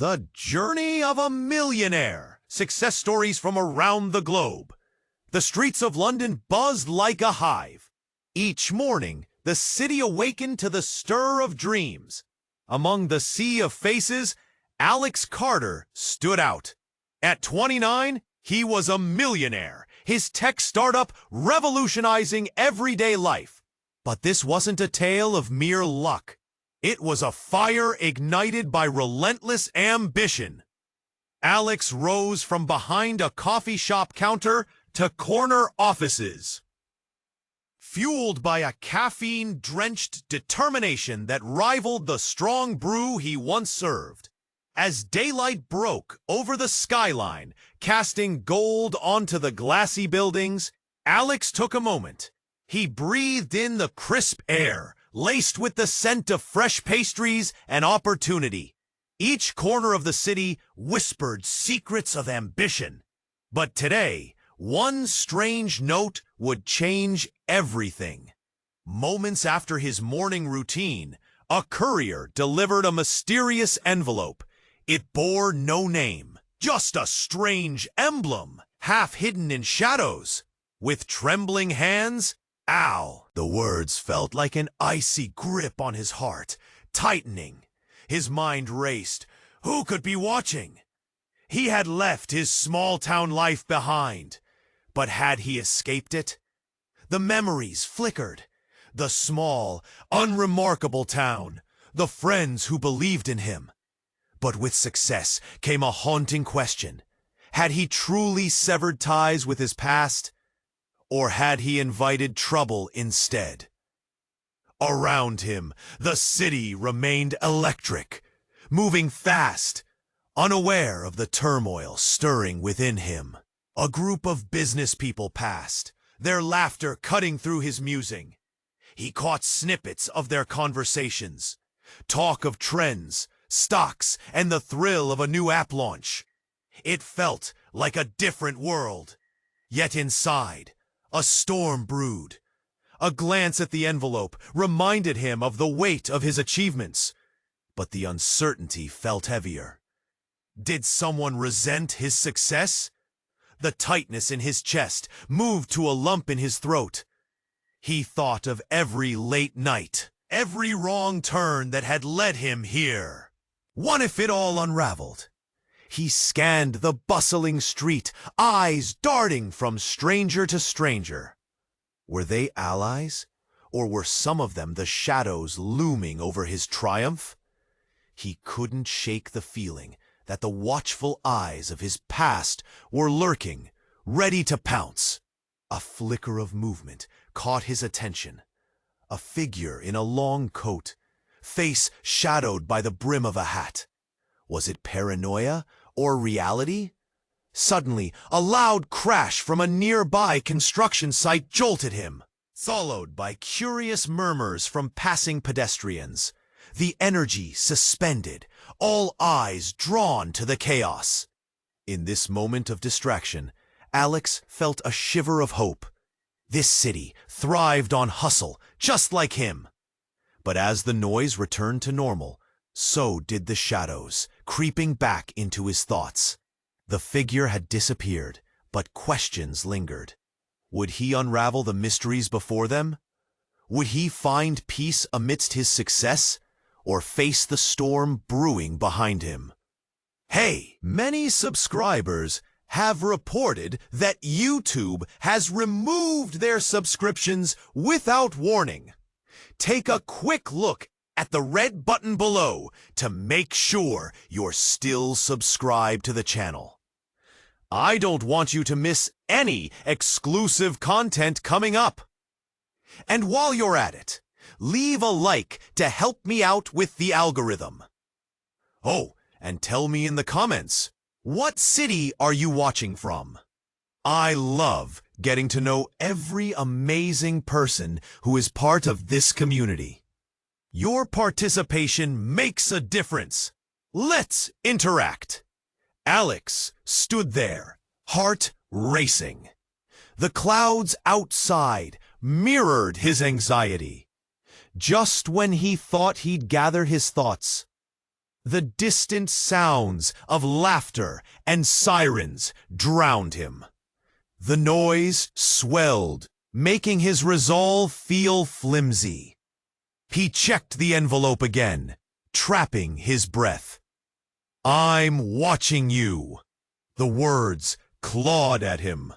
The Journey of a Millionaire. Success stories from around the globe. The streets of London buzzed like a hive. Each morning, the city awakened to the stir of dreams. Among the sea of faces, Alex Carter stood out. At 29, he was a millionaire, his tech startup revolutionizing everyday life. But this wasn't a tale of mere luck. It was a fire ignited by relentless ambition. Alex rose from behind a coffee shop counter to corner offices. Fueled by a caffeine-drenched determination that rivaled the strong brew he once served. As daylight broke over the skyline, casting gold onto the glassy buildings, Alex took a moment. He breathed in the crisp air, laced with the scent of fresh pastries and opportunity. Each corner of the city whispered secrets of ambition. But today, one strange note would change everything. Moments after his morning routine, a courier delivered a mysterious envelope. It bore no name, just a strange emblem, half hidden in shadows. With trembling hands, "Ow!" The words felt like an icy grip on his heart, tightening. His mind raced. Who could be watching? He had left his small-town life behind. But had he escaped it? The memories flickered. The small, unremarkable town. The friends who believed in him. But with success came a haunting question. Had he truly severed ties with his past? Or had he invited trouble instead? Around him, the city remained electric, moving fast, unaware of the turmoil stirring within him. A group of business people passed, their laughter cutting through his musing. He caught snippets of their conversations, talk of trends, stocks, and the thrill of a new app launch. It felt like a different world, yet inside, a storm brewed. A glance at the envelope reminded him of the weight of his achievements, but the uncertainty felt heavier. Did someone resent his success? The tightness in his chest moved to a lump in his throat. He thought of every late night, every wrong turn that had led him here. What if it all unraveled? He scanned the bustling street, eyes darting from stranger to stranger. Were they allies, or were some of them the shadows looming over his triumph? He couldn't shake the feeling that the watchful eyes of his past were lurking, ready to pounce. A flicker of movement caught his attention. A figure in a long coat, face shadowed by the brim of a hat. Was it paranoia or reality? Suddenly, a loud crash from a nearby construction site jolted him, followed by curious murmurs from passing pedestrians. The energy suspended, all eyes drawn to the chaos. In this moment of distraction, Alex felt a shiver of hope. This city thrived on hustle, just like him. But as the noise returned to normal, so did the shadows, creeping back into his thoughts. The figure had disappeared, but questions lingered. Would he unravel the mysteries before them? Would he find peace amidst his success, or face the storm brewing behind him? Hey, many subscribers have reported that YouTube has removed their subscriptions without warning. Take a quick look at the red button below to make sure you're still subscribed to the channel. I don't want you to miss any exclusive content coming up. And while you're at it, leave a like to help me out with the algorithm. Oh, and tell me in the comments, what city are you watching from? I love getting to know every amazing person who is part of this community. Your participation makes a difference. Let's interact. Alex stood there, heart racing. The clouds outside mirrored his anxiety. Just when he thought he'd gathered his thoughts, The distant sounds of laughter and sirens drowned him. The noise swelled, making his resolve feel flimsy. He checked the envelope again, trapping his breath. "I'm watching you." The words clawed at him.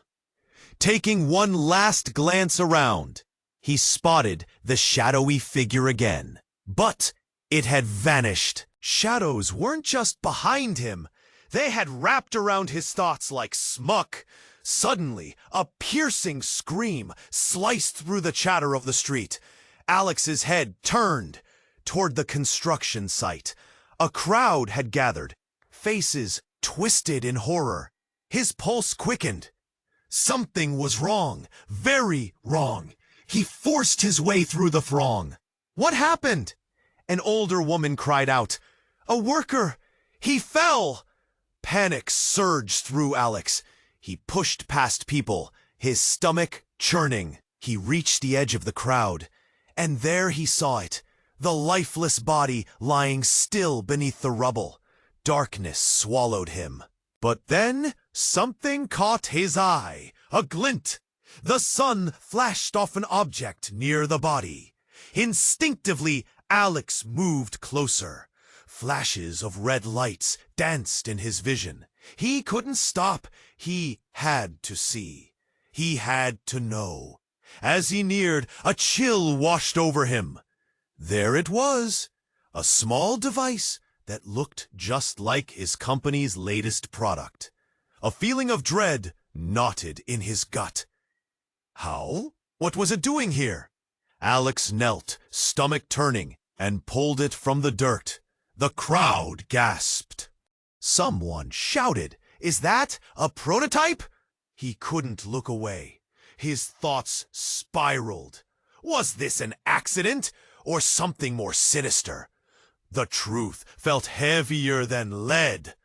Taking one last glance around, he spotted the shadowy figure again. But it had vanished. Shadows weren't just behind him. They had wrapped around his thoughts like smuck. Suddenly, a piercing scream sliced through the chatter of the street. Alex's head turned toward the construction site. A crowd had gathered, faces twisted in horror. His pulse quickened. Something was wrong, very wrong. He forced his way through the throng. "What happened?" An older woman cried out. "A worker! He fell!" Panic surged through Alex. He pushed past people, his stomach churning. He reached the edge of the crowd, and there he saw it, the lifeless body lying still beneath the rubble. Darkness swallowed him. But then something caught his eye, a glint. The sun flashed off an object near the body. Instinctively, Alex moved closer. Flashes of red lights danced in his vision. He couldn't stop. He had to see. He had to know. As he neared, a chill washed over him. There it was, a small device that looked just like his company's latest product. A feeling of dread knotted in his gut. How? What was it doing here? Alex knelt, stomach turning, and pulled it from the dirt. The crowd gasped. Someone shouted, "Is that a prototype?" He couldn't look away. His thoughts spiraled. Was this an accident or something more sinister? The truth felt heavier than lead.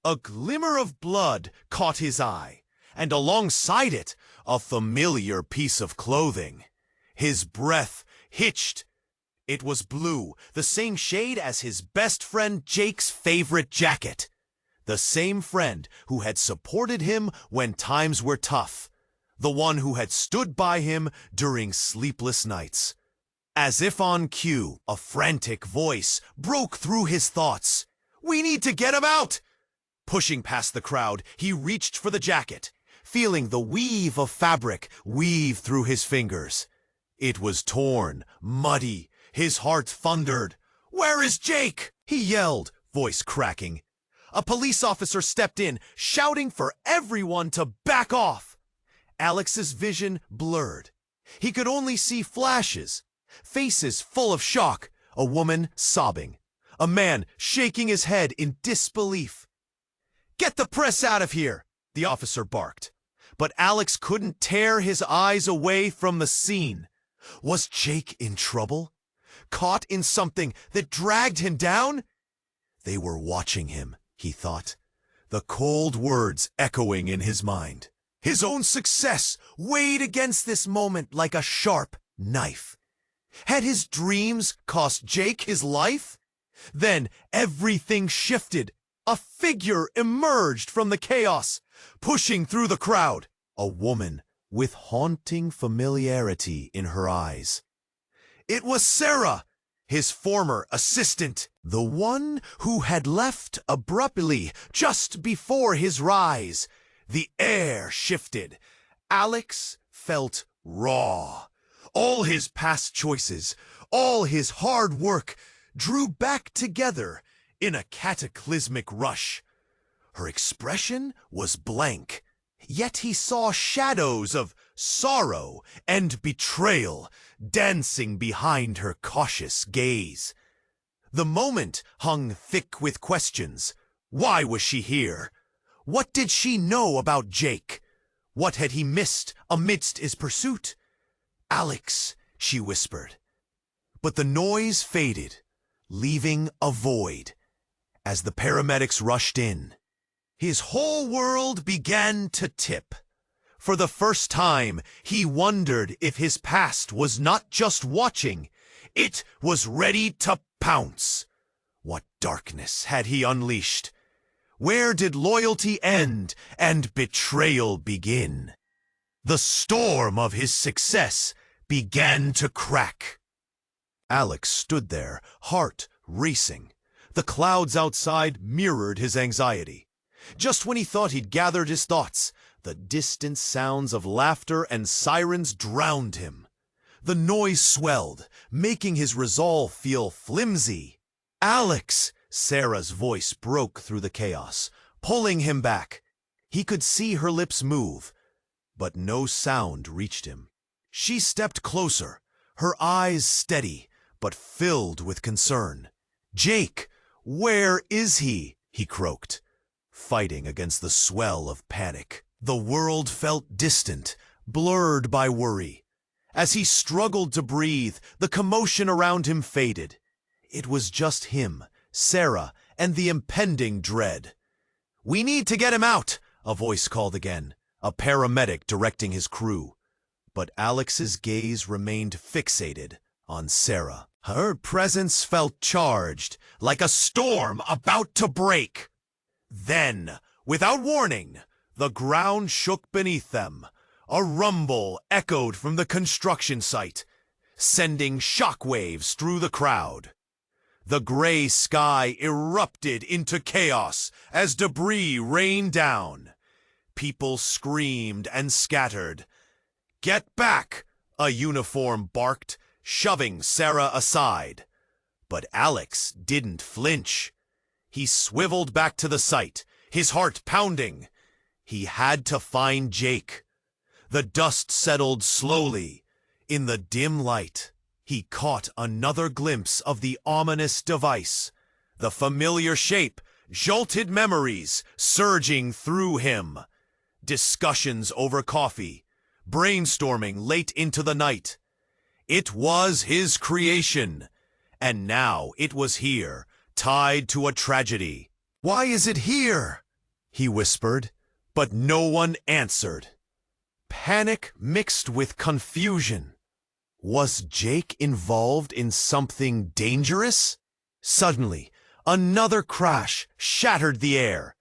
A glimmer of blood caught his eye, and alongside it, a familiar piece of clothing. His breath hitched. It was blue, the same shade as his best friend Jake's favorite jacket. The same friend who had supported him when times were tough. The one who had stood by him during sleepless nights. As if on cue, a frantic voice broke through his thoughts. "We need to get him out!" Pushing past the crowd, he reached for the jacket, feeling the weave of fabric weave through his fingers. It was torn, muddy. His heart thundered. "Where is Jake?" he yelled, voice cracking. A police officer stepped in, shouting for everyone to back off. Alex's vision blurred. He could only see flashes, faces full of shock, a woman sobbing, a man shaking his head in disbelief. "Get the press out of here," the officer barked. But Alex couldn't tear his eyes away from the scene. Was Jake in trouble? Caught in something that dragged him down? They were watching him, he thought, the cold words echoing in his mind. His own success weighed against this moment like a sharp knife. Had his dreams cost Jake his life? Then everything shifted. A figure emerged from the chaos, pushing through the crowd. A woman with haunting familiarity in her eyes. It was Sarah, his former assistant, the one who had left abruptly just before his rise. The air shifted. Alex felt raw. All his past choices, all his hard work, drew back together in a cataclysmic rush. Her expression was blank, yet he saw shadows of sorrow and betrayal dancing behind her cautious gaze. The moment hung thick with questions. Why was she here? What did she know about Jake? What had he missed amidst his pursuit? "Alex," she whispered. But the noise faded, leaving a void. As the paramedics rushed in, his whole world began to tip. For the first time, he wondered if his past was not just watching, it was ready to pounce. What darkness had he unleashed? Where did loyalty end and betrayal begin? The storm of his success began to crack. Alex stood there, heart racing. The clouds outside mirrored his anxiety. Just when he thought he'd gathered his thoughts, the distant sounds of laughter and sirens drowned him. The noise swelled, making his resolve feel flimsy. "Alex!" Sarah's voice broke through the chaos, pulling him back. He could see her lips move, but no sound reached him. She stepped closer, her eyes steady, but filled with concern. "Jake, where is he?" he croaked, fighting against the swell of panic. The world felt distant, blurred by worry. As he struggled to breathe, the commotion around him faded. It was just him, Sarah, and the impending dread. "We need to get him out," a voice called again, a paramedic directing his crew. But Alex's gaze remained fixated on Sarah. Her presence felt charged, like a storm about to break. Then, without warning, the ground shook beneath them. A rumble echoed from the construction site, sending shockwaves through the crowd. The gray sky erupted into chaos as debris rained down. People screamed and scattered. "Get back!" a uniform barked, shoving Sarah aside. But Alex didn't flinch. He swiveled back to the site, his heart pounding. He had to find Jake. The dust settled slowly. In the dim light, he caught another glimpse of the ominous device. The familiar shape jolted memories surging through him. Discussions over coffee, brainstorming late into the night. It was his creation, and now it was here, tied to a tragedy. "Why is it here?" he whispered, but no one answered. Panic mixed with confusion. Was Jake involved in something dangerous? Suddenly, another crash shattered the air.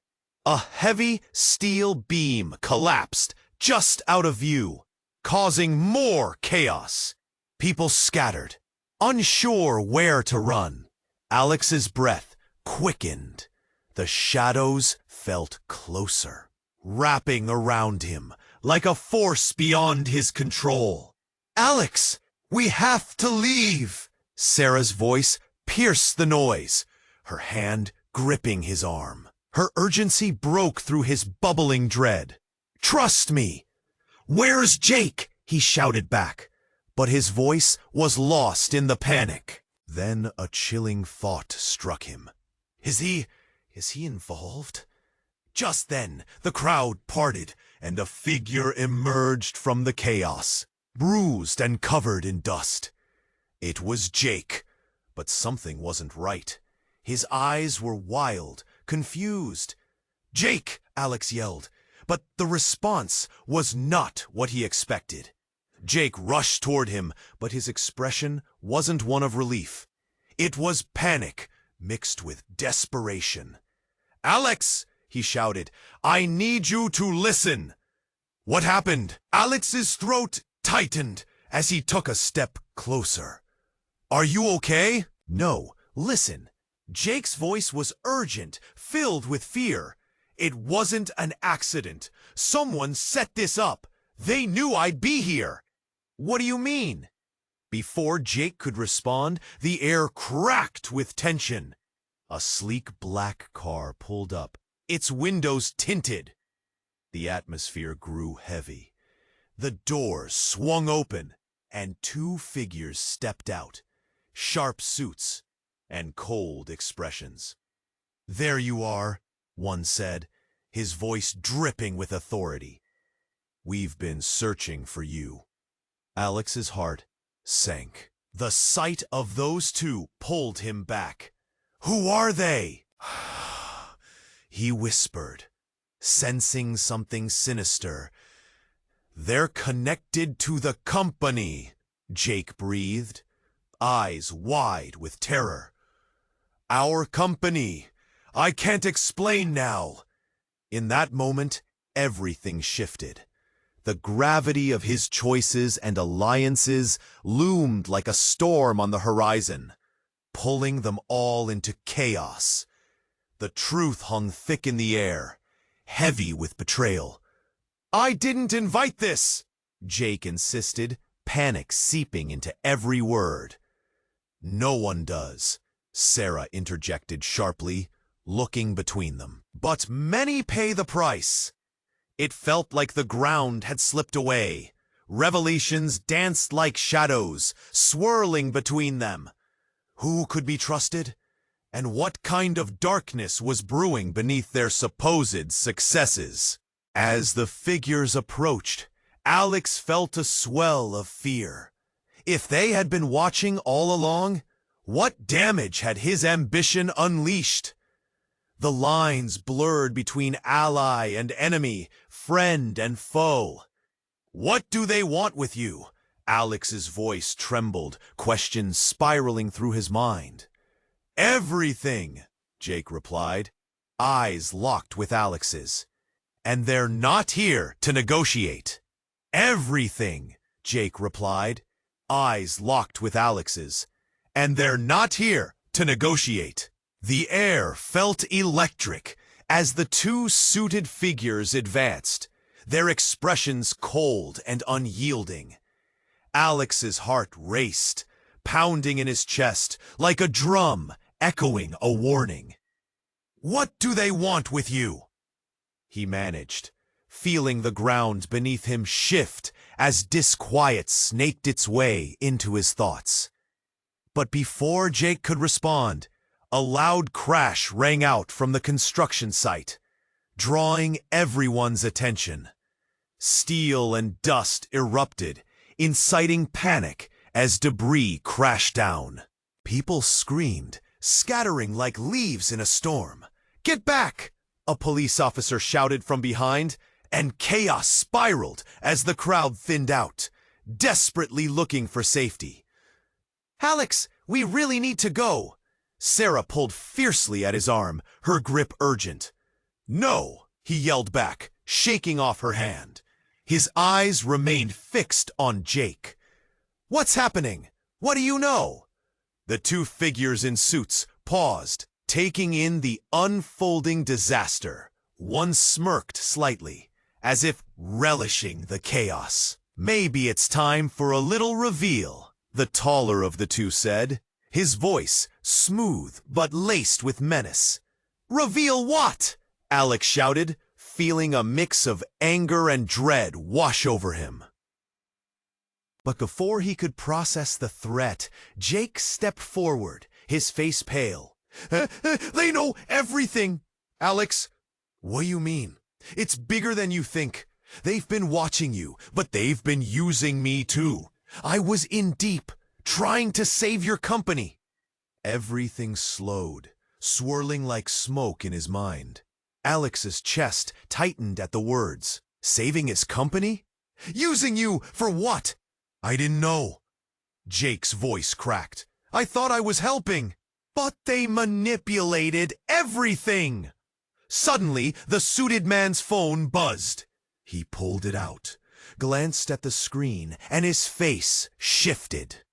A heavy steel beam collapsed just out of view, causing more chaos. People scattered, unsure where to run. Alex's breath quickened. The shadows felt closer, wrapping around him like a force beyond his control. "Alex, we have to leave!" Sarah's voice pierced the noise, her hand gripping his arm. Her urgency broke through his bubbling dread. "Trust me!" "Where's Jake?" he shouted back, but his voice was lost in the panic. Then a chilling thought struck him. Is he involved? Just then, the crowd parted, and a figure emerged from the chaos, bruised and covered in dust. It was Jake, but something wasn't right. His eyes were wild, confused. "Jake!" Alex yelled, but the response was not what he expected. Jake rushed toward him, but his expression wasn't one of relief. It was panic mixed with desperation. "Alex!" he shouted. "I need you to listen." "What happened?" Alex's throat tightened as he took a step closer. "Are you okay?" "No, listen." Jake's voice was urgent, filled with fear. "It wasn't an accident. Someone set this up. They knew I'd be here." "What do you mean?" Before Jake could respond, the air cracked with tension. A sleek black car pulled up, its windows tinted. The atmosphere grew heavy. The doors swung open, and two figures stepped out, sharp suits and cold expressions. "There you are," one said, his voice dripping with authority. "We've been searching for you." Alex's heart sank. The sight of those two pulled him back. "Who are they?" he whispered, sensing something sinister. "They're connected to the company," Jake breathed, eyes wide with terror. Our company. I can't explain now. In that moment, everything shifted. The gravity of his choices and alliances loomed like a storm on the horizon, pulling them all into chaos. The truth hung thick in the air, heavy with betrayal. "I didn't invite this," Jake insisted, panic seeping into every word. "No one does," Sarah interjected sharply, looking between them. "But many pay the price." It felt like the ground had slipped away. Revelations danced like shadows, swirling between them. Who could be trusted? And what kind of darkness was brewing beneath their supposed successes? As the figures approached, Alex felt a swell of fear. If they had been watching all along, what damage had his ambition unleashed? The lines blurred between ally and enemy, friend and foe. "What do they want with you?" Alex's voice trembled, questions spiraling through his mind. "Everything," Jake replied, eyes locked with Alex's. "And they're not here to negotiate." "Everything," Jake replied, eyes locked with Alex's. "And they're not here to negotiate." The air felt electric as the two suited figures advanced, their expressions cold and unyielding. Alex's heart raced, pounding in his chest like a drum echoing a warning. "What do they want with you?" he managed, feeling the ground beneath him shift as disquiet snaked its way into his thoughts. But before Jake could respond, a loud crash rang out from the construction site, drawing everyone's attention. Steel and dust erupted, inciting panic as debris crashed down. People screamed, scattering like leaves in a storm. "Get back!" a police officer shouted from behind, and chaos spiraled as the crowd thinned out, desperately looking for safety. "Alex, we really need to go." Sarah pulled fiercely at his arm, her grip urgent. "No," he yelled back, shaking off her hand. His eyes remained fixed on Jake. "What's happening? What do you know?" The two figures in suits paused, taking in the unfolding disaster. One smirked slightly, as if relishing the chaos. "Maybe it's time for a little reveal," the taller of the two said, his voice smooth but laced with menace. "Reveal what?" Alex shouted, feeling a mix of anger and dread wash over him. But before he could process the threat, Jake stepped forward, his face pale. "They know everything!" "Alex, what do you mean? It's bigger than you think. They've been watching you, but they've been using me too. I was in deep, trying to save your company." Everything slowed, swirling like smoke in his mind. Alex's chest tightened at the words. Saving his company? "Using you for what?" "I didn't know." Jake's voice cracked. "I thought I was helping." "But they manipulated everything." Suddenly, the suited man's phone buzzed. He pulled it out, glanced at the screen, and his face shifted.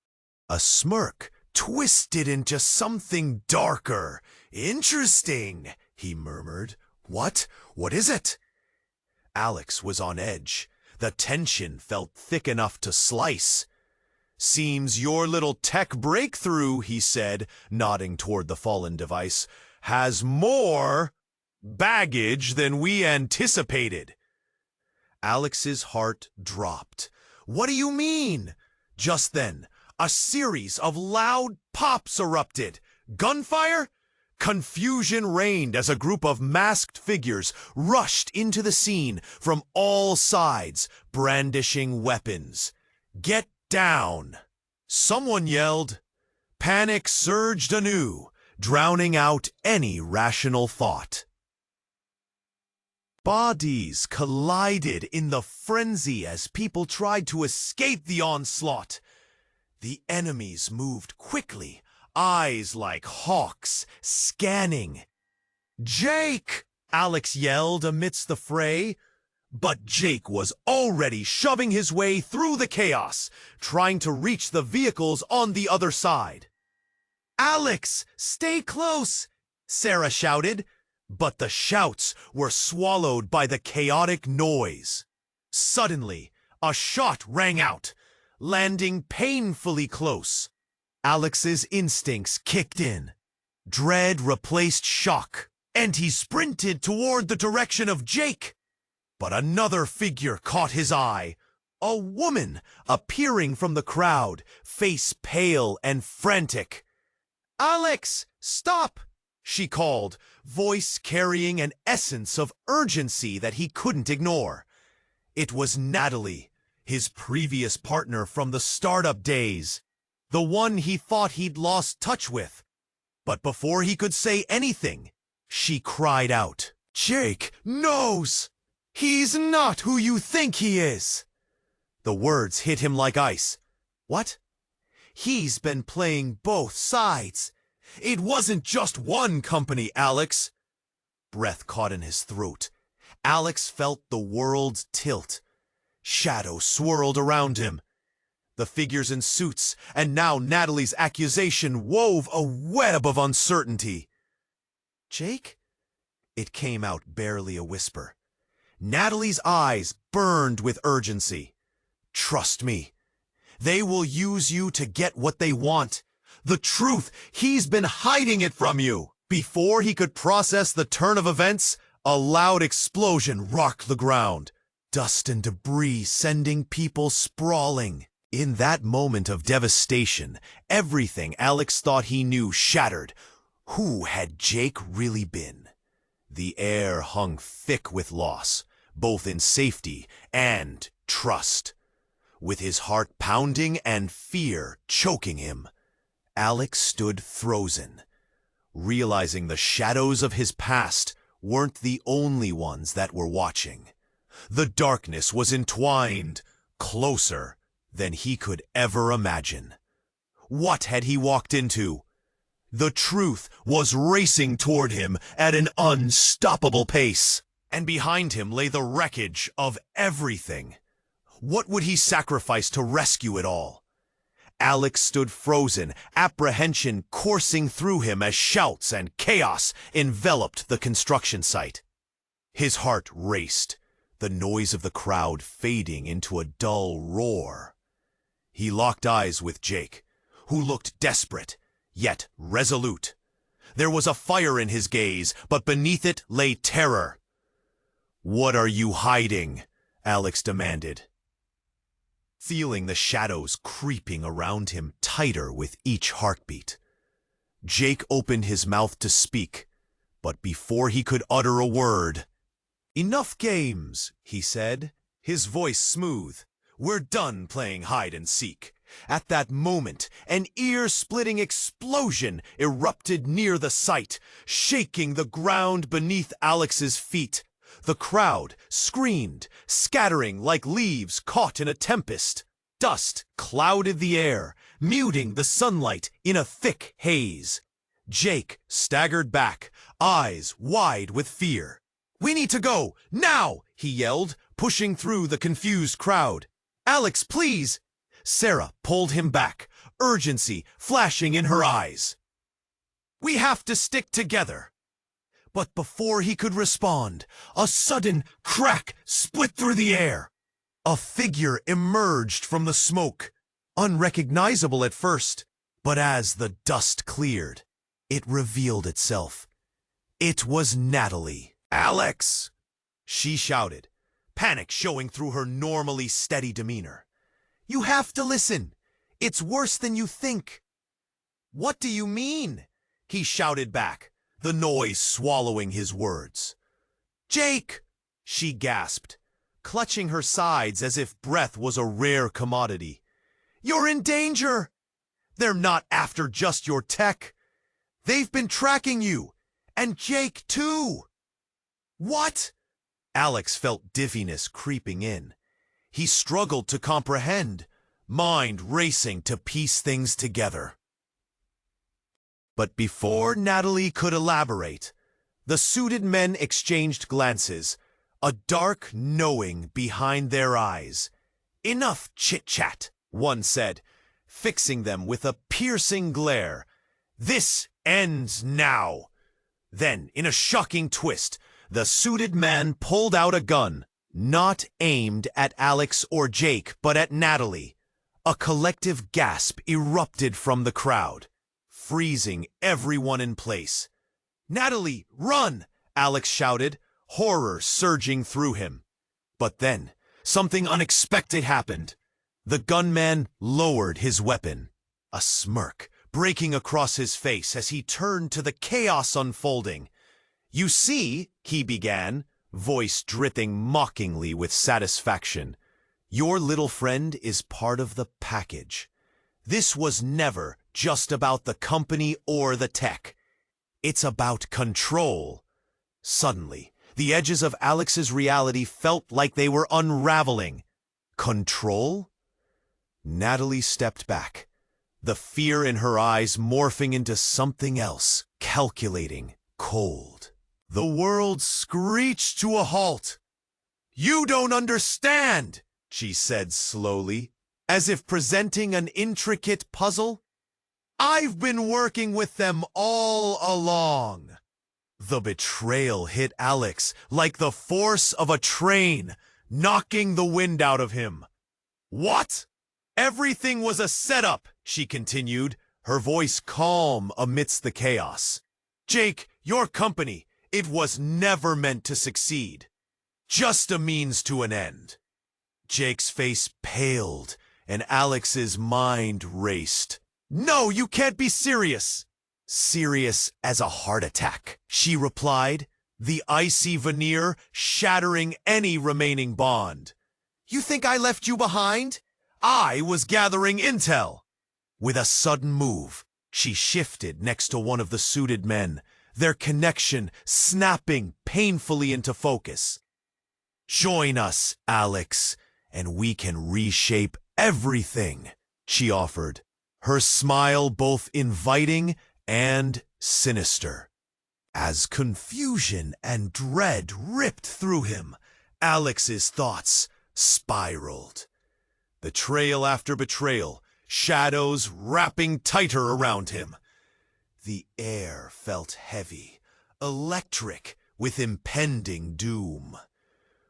A smirk twisted into something darker. "Interesting," he murmured. What? What is it?" Alex was on edge. The tension felt thick enough to slice. "Seems your little tech breakthrough," he said, nodding toward the fallen device, "has more baggage than we anticipated." Alex's heart dropped. "What do you mean?" Just then, a series of loud pops erupted. Gunfire? Confusion reigned as a group of masked figures rushed into the scene from all sides, brandishing weapons. "Get down!" someone yelled. Panic surged anew, drowning out any rational thought. Bodies collided in the frenzy as people tried to escape the onslaught. The enemies moved quickly, eyes like hawks, scanning. "Jake!" Alex yelled amidst the fray. But Jake was already shoving his way through the chaos, trying to reach the vehicles on the other side. "Alex, stay close!" Sarah shouted, but the shouts were swallowed by the chaotic noise. Suddenly, a shot rang out, landing painfully close. Alex's instincts kicked in. Dread replaced shock, and he sprinted toward the direction of Jake. But another figure caught his eye, a woman appearing from the crowd, face pale and frantic. "Alex, stop!" she called, voice carrying an essence of urgency that he couldn't ignore. It was Natalie, his previous partner from the startup days, the one he thought he'd lost touch with. But before he could say anything, she cried out, "Jake knows! He's not who you think he is!" The words hit him like ice. What? He's been playing both sides. It wasn't just one company, Alex. Breath caught in his throat. Alex felt the world tilt. Shadows swirled around him. The figures in suits, and now Natalie's accusation wove a web of uncertainty. "Jake?" It came out barely a whisper. Natalie's eyes burned with urgency. "Trust me. They will use you to get what they want. The truth, he's been hiding it from you." Before he could process the turn of events, a loud explosion rocked the ground. Dust and debris sending people sprawling. In that moment of devastation, everything Alex thought he knew shattered. Who had Jake really been? The air hung thick with loss, both in safety and trust. With his heart pounding and fear choking him, Alex stood frozen, realizing the shadows of his past weren't the only ones that were watching. The darkness was entwined, closer than he could ever imagine. What had he walked into? The truth was racing toward him at an unstoppable pace, and behind him lay the wreckage of everything. What would he sacrifice to rescue it all? Alex stood frozen, apprehension coursing through him as shouts and chaos enveloped the construction site. His heart raced, the noise of the crowd fading into a dull roar. He locked eyes with Jake, who looked desperate, yet resolute. There was a fire in his gaze, but beneath it lay terror. "What are you hiding?" Alex demanded, feeling the shadows creeping around him tighter with each heartbeat. Jake opened his mouth to speak, but before he could utter a word, "Enough games," he said, his voice smooth. "We're done playing hide and seek." At that moment, an ear-splitting explosion erupted near the site, shaking the ground beneath Alex's feet. The crowd screamed, scattering like leaves caught in a tempest. Dust clouded the air, muting the sunlight in a thick haze. Jake staggered back, eyes wide with fear. "We need to go, now!" he yelled, pushing through the confused crowd. "Alex, please!" Sarah pulled him back, urgency flashing in her eyes. "We have to stick together." But before he could respond, a sudden crack split through the air. A figure emerged from the smoke, unrecognizable at first, but as the dust cleared, it revealed itself. It was Natalie. "Alex!" she shouted, panic showing through her normally steady demeanor. "You have to listen. It's worse than you think." "What do you mean?" he shouted back, the noise swallowing his words. "Jake!" she gasped, clutching her sides as if breath was a rare commodity. "You're in danger! They're not after just your tech. They've been tracking you, and Jake too." "What?" Alex felt dizziness creeping in. He struggled to comprehend, mind racing to piece things together. But before Natalie could elaborate, the suited men exchanged glances, a dark knowing behind their eyes. "Enough chit-chat," one said, fixing them with a piercing glare. "This ends now." Then, in a shocking twist, the suited man pulled out a gun, not aimed at Alex or Jake, but at Natalie. A collective gasp erupted from the crowd, freezing everyone in place. "Natalie, run!" Alex shouted, horror surging through him. But then, something unexpected happened. The gunman lowered his weapon, a smirk breaking across his face as he turned to the chaos unfolding. "You see," he began, voice dripping mockingly with satisfaction, "your little friend is part of the package. This was never just about the company or the tech. It's about control." Suddenly, the edges of Alex's reality felt like they were unraveling. Control? Natalie stepped back, the fear in her eyes morphing into something else, calculating, cold. The world screeched to a halt. "You don't understand," she said slowly, as if presenting an intricate puzzle. "I've been working with them all along." The betrayal hit Alex like the force of a train, knocking the wind out of him. "What?" "Everything was a setup," she continued, her voice calm amidst the chaos. "Jake, your company, it was never meant to succeed. Just a means to an end." Jake's face paled, and Alex's mind raced. "No, you can't be serious." "Serious as a heart attack," she replied, the icy veneer shattering any remaining bond. "You think I left you behind? I was gathering intel." With a sudden move, she shifted next to one of the suited men, their connection snapping painfully into focus. "Join us, Alex, and we can reshape everything," she offered, her smile both inviting and sinister. As confusion and dread ripped through him, Alex's thoughts spiraled. Betrayal after betrayal, shadows wrapping tighter around him. The air felt heavy, electric with impending doom.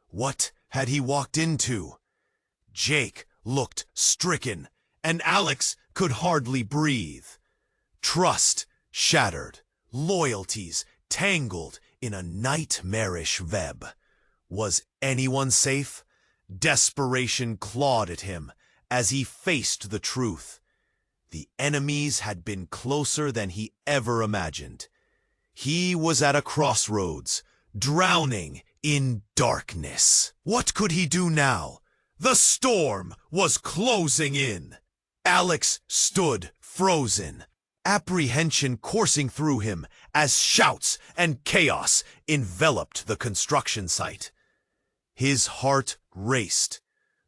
What had he walked into? Jake looked stricken, and Alex could hardly breathe. Trust shattered, loyalties tangled in a nightmarish web. Was anyone safe? Desperation clawed at him as he faced the truth. The enemies had been closer than he ever imagined. He was at a crossroads, drowning in darkness. What could he do now? The storm was closing in. Alex stood frozen, apprehension coursing through him as shouts and chaos enveloped the construction site. His heart raced,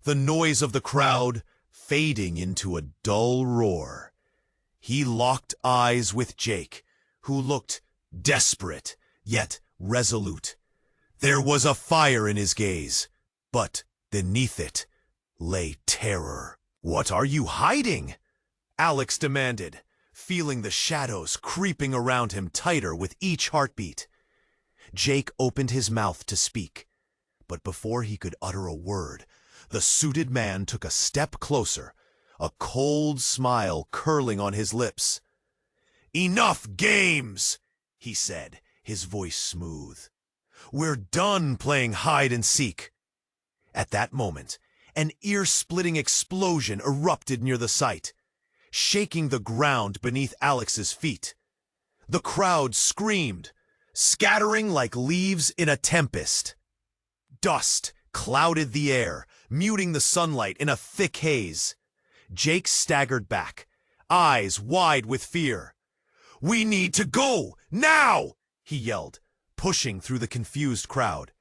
the noise of the crowd fading into a dull roar. He locked eyes with Jake, who looked desperate yet resolute. There was a fire in his gaze, but beneath it lay terror. "What are you hiding?" Alex demanded, feeling the shadows creeping around him tighter with each heartbeat. Jake opened his mouth to speak, but before he could utter a word, the suited man took a step closer, a cold smile curling on his lips. "Enough games," he said, his voice smooth. "We're done playing hide and seek." At that moment, an ear-splitting explosion erupted near the site, shaking the ground beneath Alex's feet. The crowd screamed, scattering like leaves in a tempest. Dust clouded the air, muting the sunlight in a thick haze. Jake staggered back, eyes wide with fear. "We need to go, now!" he yelled, pushing through the confused crowd.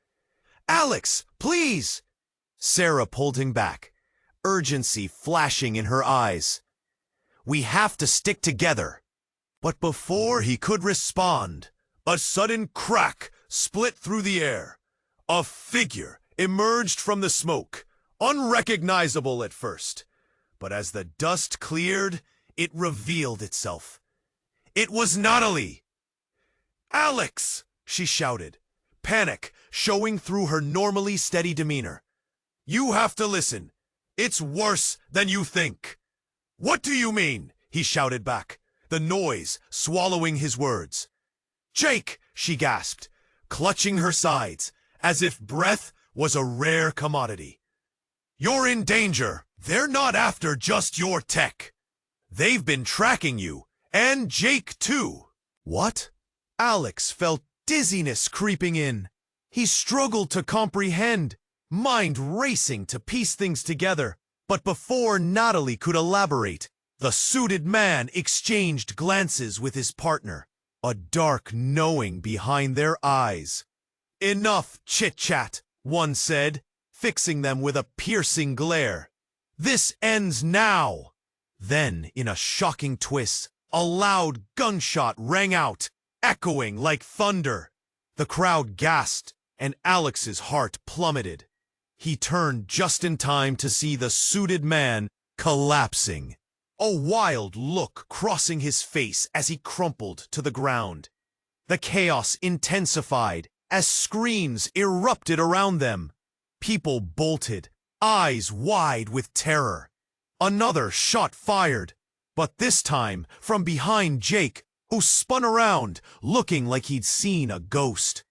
"Alex, please!" Sarah pulled him back, urgency flashing in her eyes. "We have to stick together." But before he could respond, a sudden crack split through the air. A figure emerged from the smoke, unrecognizable at first. But as the dust cleared, it revealed itself. It was Natalie. "Alex!" she shouted, panic showing through her normally steady demeanor. "You have to listen. It's worse than you think." "What do you mean?" he shouted back, the noise swallowing his words. "Jake!" she gasped, clutching her sides, as if breath was a rare commodity. "You're in danger. They're not after just your tech. They've been tracking you, and Jake too." What? Alex felt dizziness creeping in. He struggled to comprehend, mind racing to piece things together. But before Natalie could elaborate, the suited man exchanged glances with his partner, a dark knowing behind their eyes. "Enough chit-chat," one said, fixing them with a piercing glare. "This ends now." Then, in a shocking twist, a loud gunshot rang out, echoing like thunder. The crowd gasped, and Alex's heart plummeted. He turned just in time to see the suited man collapsing, a wild look crossing his face as he crumpled to the ground. The chaos intensified as screams erupted around them. People bolted, eyes wide with terror. Another shot fired, but this time from behind Jake, who spun around, looking like he'd seen a ghost.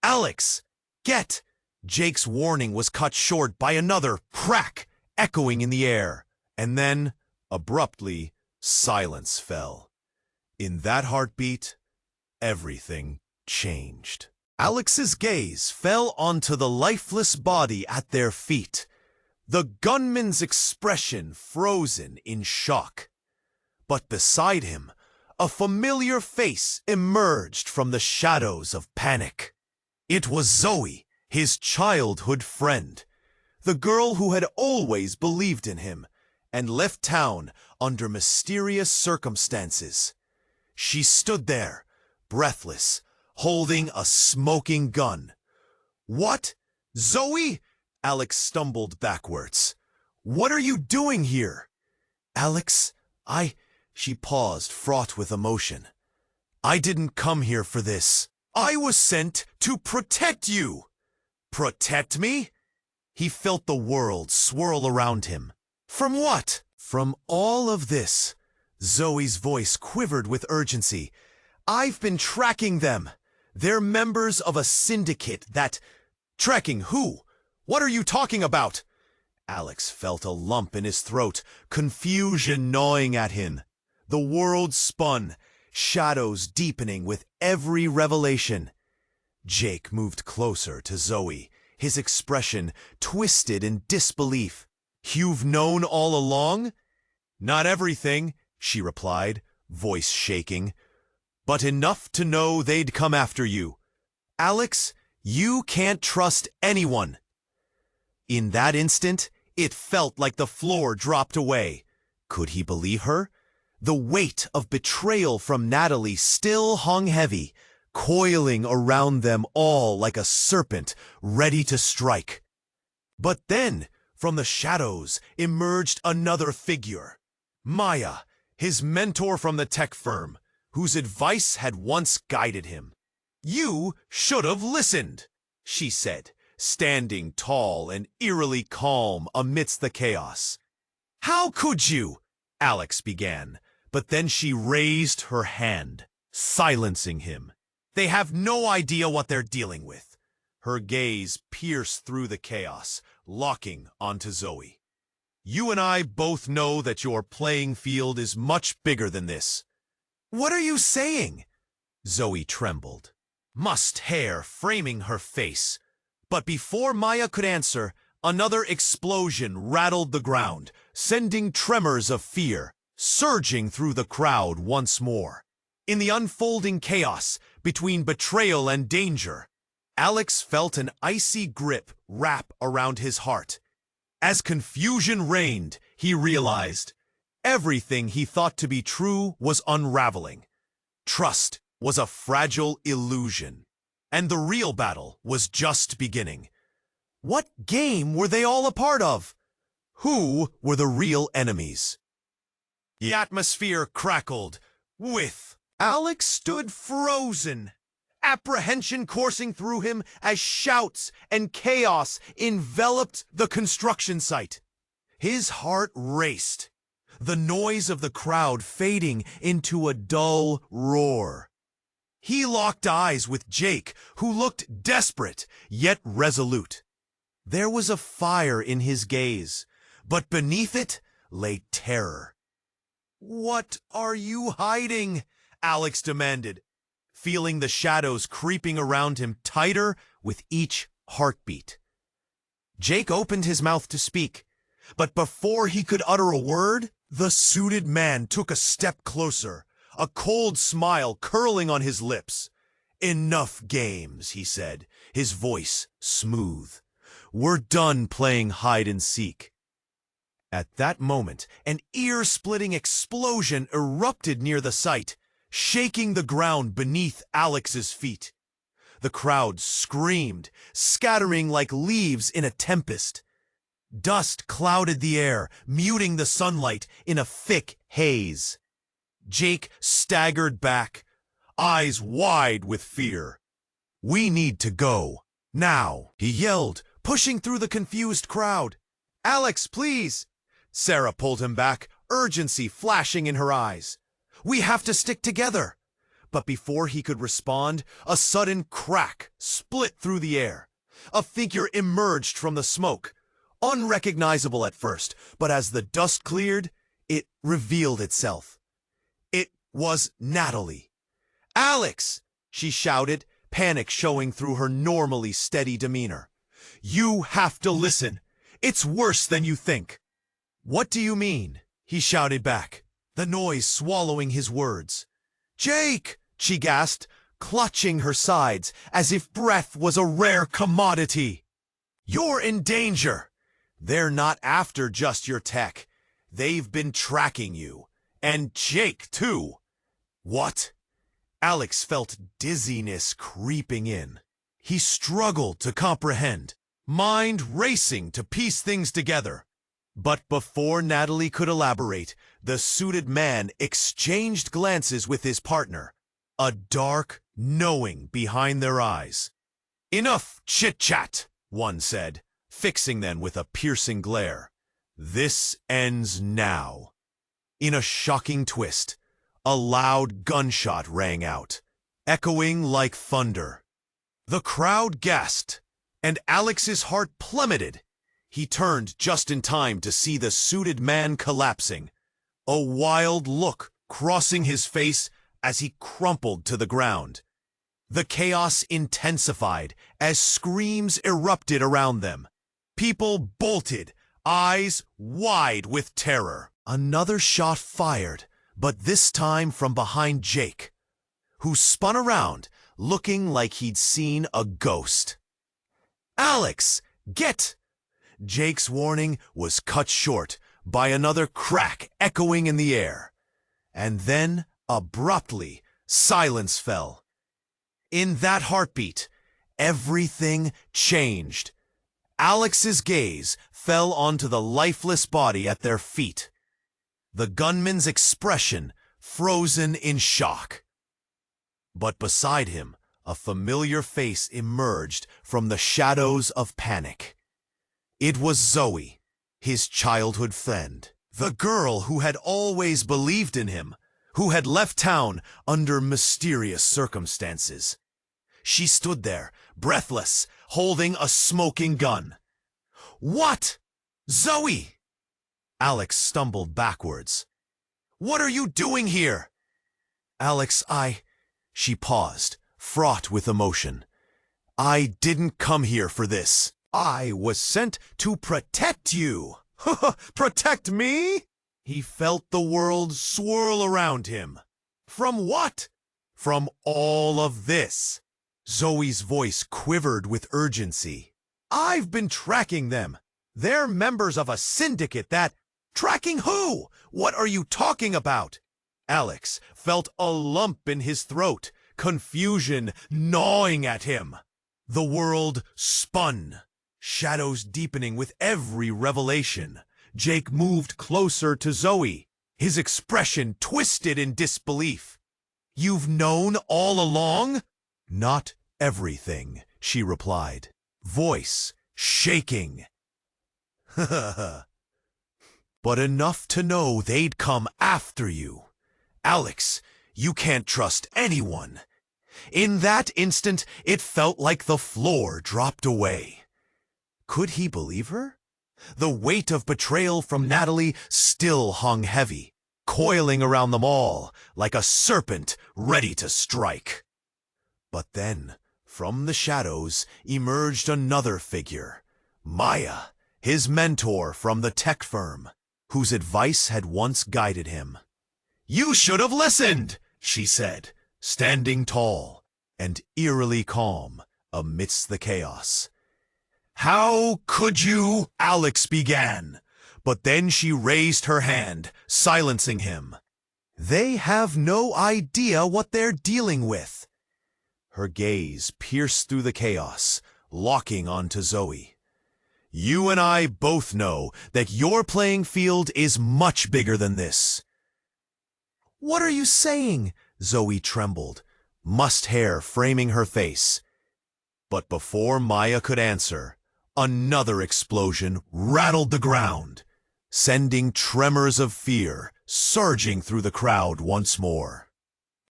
"Alex, get!" Jake's warning was cut short by another crack echoing in the air, and then, abruptly, silence fell. In that heartbeat, everything changed. Alex's gaze fell onto the lifeless body at their feet, the gunman's expression frozen in shock. But beside him, a familiar face emerged from the shadows of panic. It was Zoe, his childhood friend, the girl who had always believed in him and left town under mysterious circumstances. She stood there, breathless, holding a smoking gun. "What? Zoe?" Alex stumbled backwards. "What are you doing here?" "Alex, She paused, fraught with emotion. "I didn't come here for this. I was sent to protect you." "Protect me?" He felt the world swirl around him. "From what?" "From all of this." Zoe's voice quivered with urgency. "I've been tracking them. They're members of a syndicate that—" "Tracking who? What are you talking about?" Alex felt a lump in his throat, confusion gnawing at him. The world spun, shadows deepening with every revelation. Jake moved closer to Zoe, his expression twisted in disbelief. "You've known all along?" "Not everything," she replied, voice shaking, "but enough to know they'd come after you. Alex, you can't trust anyone." In that instant, it felt like the floor dropped away. Could he believe her? The weight of betrayal from Natalie still hung heavy, coiling around them all like a serpent ready to strike. But then, from the shadows, emerged another figure. Maya, his mentor from the tech firm, whose advice had once guided him. "You should have listened," she said, standing tall and eerily calm amidst the chaos. "How could you?" Alex began, but then she raised her hand, silencing him. "They have no idea what they're dealing with." Her gaze pierced through the chaos, locking onto Zoe. "You and I both know that your playing field is much bigger than this." "What are you saying?" Zoe trembled, mussed hair framing her face. But before Maya could answer, another explosion rattled the ground, sending tremors of fear surging through the crowd once more. In the unfolding chaos between betrayal and danger, Alex felt an icy grip wrap around his heart. As confusion reigned, he realized everything he thought to be true was unraveling. Trust was a fragile illusion, and the real battle was just beginning. What game were they all a part of? Who were the real enemies? The atmosphere crackled. Alex stood frozen, apprehension coursing through him as shouts and chaos enveloped the construction site. His heart raced, the noise of the crowd fading into a dull roar. He locked eyes with Jake, who looked desperate yet resolute. There was a fire in his gaze, but beneath it lay terror. "What are you hiding?" Alex demanded, feeling the shadows creeping around him tighter with each heartbeat. Jake opened his mouth to speak, but before he could utter a word, the suited man took a step closer, a cold smile curling on his lips. "Enough games," he said, his voice smooth. "We're done playing hide and seek." At that moment, an ear-splitting explosion erupted near the site, shaking the ground beneath Alex's feet. The crowd screamed, scattering like leaves in a tempest. Dust clouded the air, muting the sunlight in a thick haze. Jake staggered back, eyes wide with fear. "We need to go, now," he yelled, pushing through the confused crowd. "Alex, please!" Sarah pulled him back, urgency flashing in her eyes. "We have to stick together." But before he could respond, a sudden crack split through the air. A figure emerged from the smoke, unrecognizable at first, but as the dust cleared, it revealed itself. It was Natalie. "Alex!" she shouted, panic showing through her normally steady demeanor. "You have to listen. It's worse than you think." "What do you mean?" he shouted back, the noise swallowing his words. "Jake!" she gasped, clutching her sides as if breath was a rare commodity. "You're in danger. They're not after just your tech. They've been tracking you. And Jake, too." "What?" Alex felt dizziness creeping in. He struggled to comprehend, mind racing to piece things together. But before Natalie could elaborate, the suited man exchanged glances with his partner, a dark knowing behind their eyes. "Enough chit-chat," one said, fixing them with a piercing glare. "This ends now." In a shocking twist, a loud gunshot rang out, echoing like thunder. The crowd gasped, and Alex's heart plummeted. He turned just in time to see the suited man collapsing, a wild look crossing his face as he crumpled to the ground. The chaos intensified as screams erupted around them. People bolted, eyes wide with terror. Another shot fired, but this time from behind Jake, who spun around, looking like he'd seen a ghost. "Alex, get!" Jake's warning was cut short by another crack echoing in the air. And then, abruptly, silence fell. In that heartbeat, everything changed. Alex's gaze fell onto the lifeless body at their feet. The gunman's expression frozen in shock. But beside him, a familiar face emerged from the shadows of panic. It was Zoe, his childhood friend, the girl who had always believed in him, who had left town under mysterious circumstances. She stood there, breathless, holding a smoking gun. "What? Zoe!" Alex stumbled backwards. "What are you doing here?" "Alex, She paused, fraught with emotion. "I didn't come here for this. I was sent to protect you." "Protect me?" He felt the world swirl around him. "From what?" "From all of this." Zoe's voice quivered with urgency. "I've been tracking them. They're members of a syndicate that—" "Tracking who? What are you talking about?" Alex felt a lump in his throat, confusion gnawing at him. The world spun, shadows deepening with every revelation. Jake moved closer to Zoe, his expression twisted in disbelief. "You've known all along?" "Not everything," she replied, voice shaking. "But enough to know they'd come after you. Alex, you can't trust anyone." In that instant, it felt like the floor dropped away. Could he believe her? The weight of betrayal from Natalie still hung heavy, coiling around them all like a serpent ready to strike. But then, from the shadows, emerged another figure, Maya, his mentor from the tech firm, whose advice had once guided him. "You should have listened," she said, standing tall and eerily calm amidst the chaos. "How could you?" Alex began, but then she raised her hand, silencing him. "They have no idea what they're dealing with." Her gaze pierced through the chaos, locking onto Zoe. "You and I both know that your playing field is much bigger than this." "What are you saying?" Zoe trembled, mussed hair framing her face. But before Maya could answer, another explosion rattled the ground, sending tremors of fear surging through the crowd once more.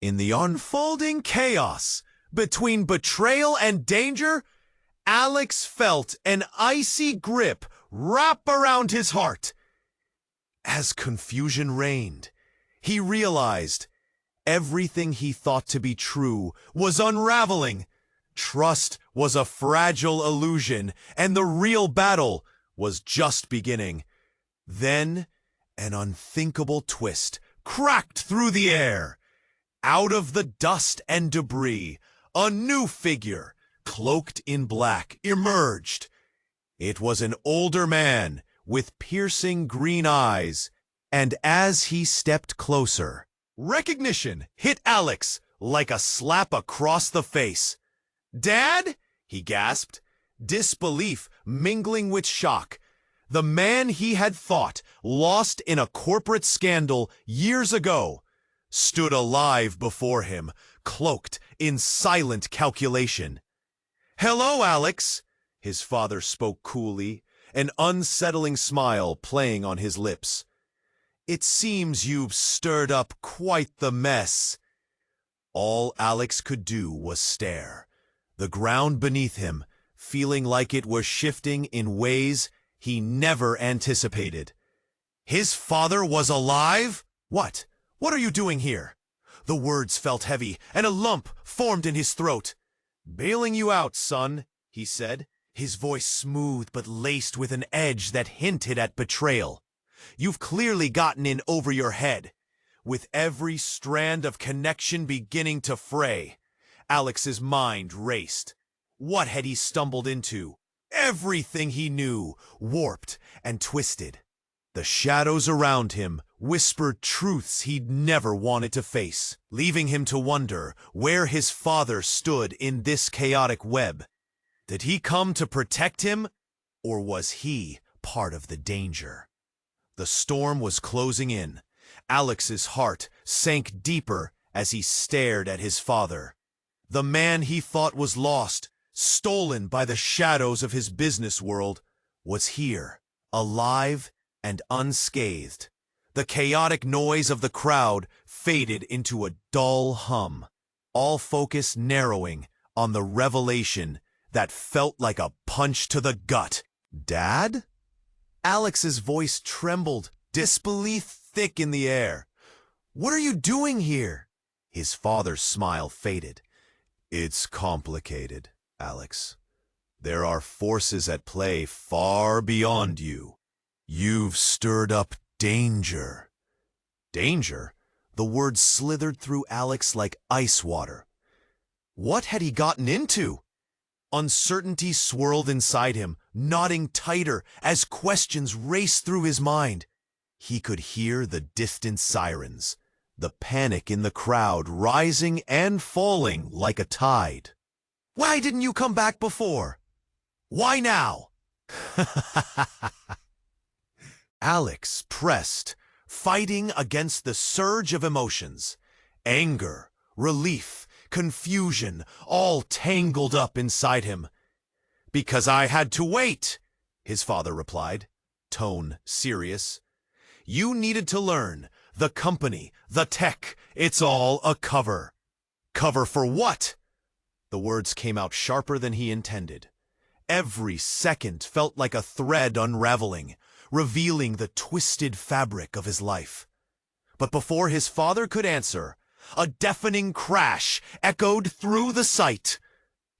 In the unfolding chaos between betrayal and danger, Alex felt an icy grip wrap around his heart. As confusion reigned, he realized everything he thought to be true was unraveling. Trust was a fragile illusion, and the real battle was just beginning. Then, an unthinkable twist cracked through the air. Out of the dust and debris, a new figure, cloaked in black, emerged. It was an older man with piercing green eyes, and as he stepped closer, recognition hit Alex like a slap across the face. "Dad?" he gasped, disbelief mingling with shock. The man he had thought lost in a corporate scandal years ago stood alive before him, cloaked in silent calculation. "Hello, Alex," his father spoke coolly, an unsettling smile playing on his lips. "It seems you've stirred up quite the mess." All Alex could do was stare, the ground beneath him feeling like it was shifting in ways he never anticipated. His father was alive? What? What are you doing here? The words felt heavy, and a lump formed in his throat. "Bailing you out, son," he said, his voice smooth but laced with an edge that hinted at betrayal. "You've clearly gotten in over your head." With every strand of connection beginning to fray, Alex's mind raced. What had he stumbled into? Everything he knew, warped and twisted. The shadows around him whispered truths he'd never wanted to face, leaving him to wonder where his father stood in this chaotic web. Did he come to protect him, or was he part of the danger? The storm was closing in. Alex's heart sank deeper as he stared at his father. The man he thought was lost, stolen by the shadows of his business world, was here, alive and unscathed. The chaotic noise of the crowd faded into a dull hum, all focus narrowing on the revelation that felt like a punch to the gut. "Dad?" Alex's voice trembled, disbelief thick in the air. "What are you doing here?" His father's smile faded. "It's complicated, Alex. There are forces at play far beyond you. You've stirred up danger." Danger? The word slithered through Alex like ice water. What had he gotten into? Uncertainty swirled inside him, knotting tighter as questions raced through his mind. He could hear the distant sirens, the panic in the crowd rising and falling like a tide. "Why didn't you come back before? Why now?" Alex pressed, fighting against the surge of emotions. Anger, relief, confusion, all tangled up inside him. "Because I had to wait," his father replied, tone serious. "You needed to learn. The company, the tech, it's all a cover." "Cover for what?" The words came out sharper than he intended. Every second felt like a thread unraveling, revealing the twisted fabric of his life. But before his father could answer, a deafening crash echoed through the site.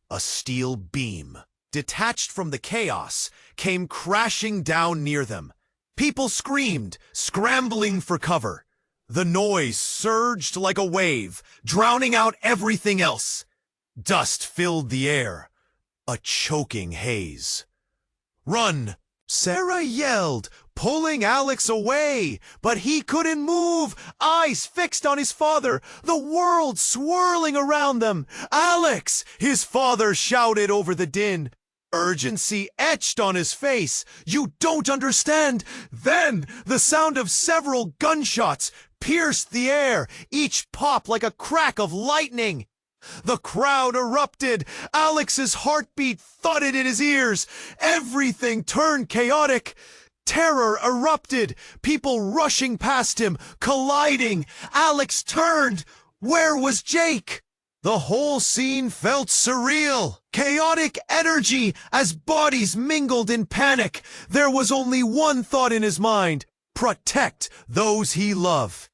A steel beam, detached from the chaos, came crashing down near them. People screamed, scrambling for cover. The noise surged like a wave, drowning out everything else. Dust filled the air, a choking haze. "Run!" Sarah yelled, pulling Alex away, but he couldn't move, eyes fixed on his father, the world swirling around them. "Alex!" his father shouted over the din. Urgency etched on his face. "You don't understand!" Then the sound of several gunshots pierced the air, each pop like a crack of lightning. The crowd erupted. Alex's heartbeat thudded in his ears. Everything turned chaotic. Terror erupted, people rushing past him, colliding. Alex turned. Where was Jake? The whole scene felt surreal. Chaotic energy as bodies mingled in panic. There was only one thought in his mind: protect those he loved.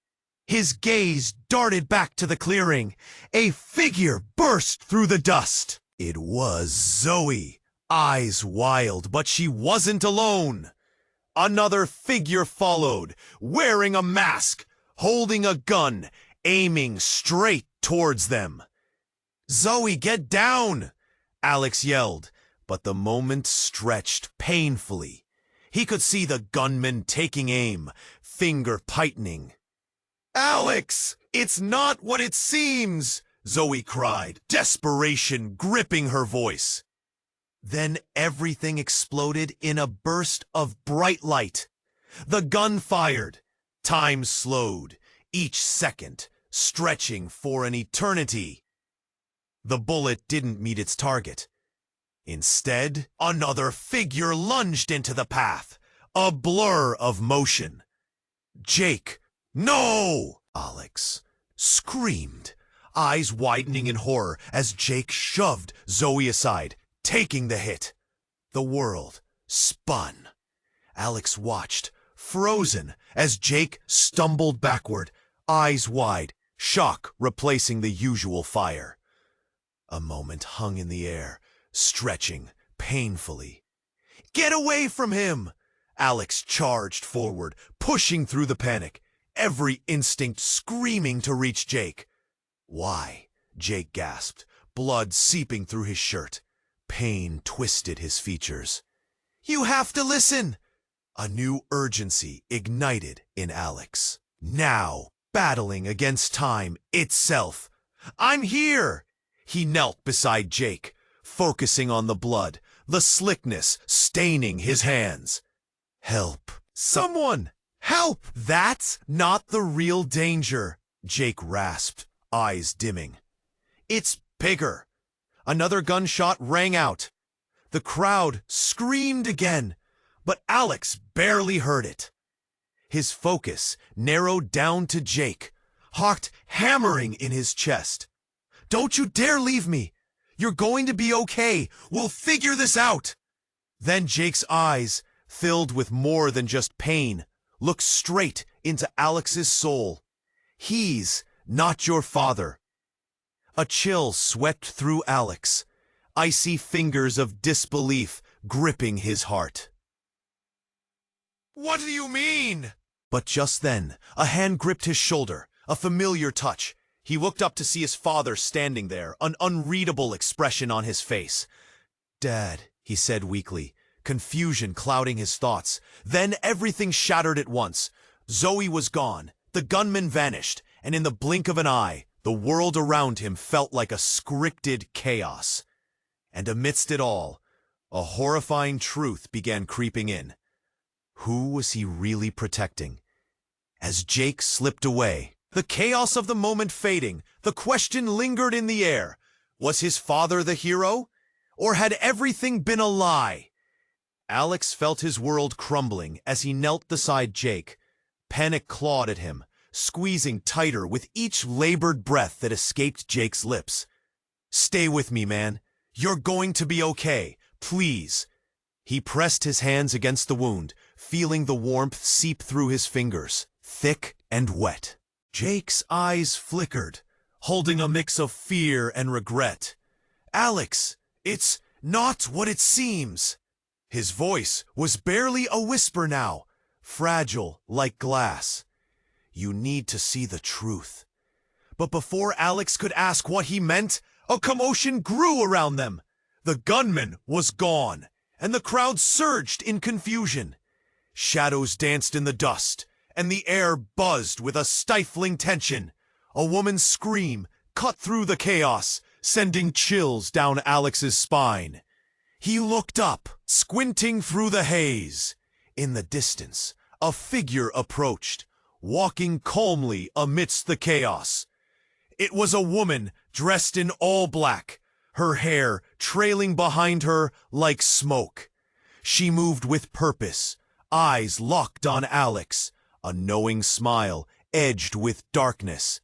His gaze darted back to the clearing. A figure burst through the dust. It was Zoe, eyes wild, but she wasn't alone. Another figure followed, wearing a mask, holding a gun, aiming straight towards them. "Zoe, get down!" Alex yelled, but the moment stretched painfully. He could see the gunman taking aim, finger tightening. "Alex, it's not what it seems!" Zoe cried, desperation gripping her voice. Then everything exploded in a burst of bright light. The gun fired. Time slowed, each second stretching for an eternity. The bullet didn't meet its target. Instead, another figure lunged into the path, a blur of motion. "Jake, no!" Alex screamed, eyes widening in horror as Jake shoved Zoe aside, taking the hit. The world spun. Alex watched, frozen, as Jake stumbled backward, eyes wide, shock replacing the usual fire. A moment hung in the air, stretching painfully. "Get away from him!" Alex charged forward, pushing through the panic, every instinct screaming to reach Jake. "Why?" Jake gasped, blood seeping through his shirt. Pain twisted his features. "You have to listen!" A new urgency ignited in Alex. Now, battling against time itself. "I'm here!" He knelt beside Jake, focusing on the blood, the slickness staining his hands. "Help! Someone! Help!" "That's not the real danger," Jake rasped, eyes dimming. "It's bigger." Another gunshot rang out. The crowd screamed again, but Alex barely heard it. His focus narrowed down to Jake, heart hammering in his chest. "Don't you dare leave me! You're going to be okay! We'll figure this out!" Then Jake's eyes, filled with more than just pain, looked straight into Alex's soul. "He's not your father." A chill swept through Alex, icy fingers of disbelief gripping his heart. "What do you mean?" But just then, a hand gripped his shoulder, a familiar touch. He looked up to see his father standing there, an unreadable expression on his face. "Dad," he said weakly, confusion clouding his thoughts. Then everything shattered at once. Zoe was gone, the gunman vanished, and in the blink of an eye, the world around him felt like a scripted chaos. And amidst it all, a horrifying truth began creeping in. Who was he really protecting? As Jake slipped away, the chaos of the moment fading, the question lingered in the air. Was his father the hero? Or had everything been a lie? Alex felt his world crumbling as he knelt beside Jake. Panic clawed at him, squeezing tighter with each labored breath that escaped Jake's lips. "Stay with me, man. You're going to be okay. Please." He pressed his hands against the wound, feeling the warmth seep through his fingers, thick and wet. Jake's eyes flickered, holding a mix of fear and regret. "Alex, it's not what it seems." His voice was barely a whisper now, fragile like glass. "You need to see the truth." But before Alex could ask what he meant, a commotion grew around them. The gunman was gone, and the crowd surged in confusion. Shadows danced in the dust, and the air buzzed with a stifling tension. A woman's scream cut through the chaos, sending chills down Alex's spine. He looked up, squinting through the haze. In the distance, a figure approached, walking calmly amidst the chaos. It was a woman dressed in all black, her hair trailing behind her like smoke. She moved with purpose, eyes locked on Alex, a knowing smile edged with darkness.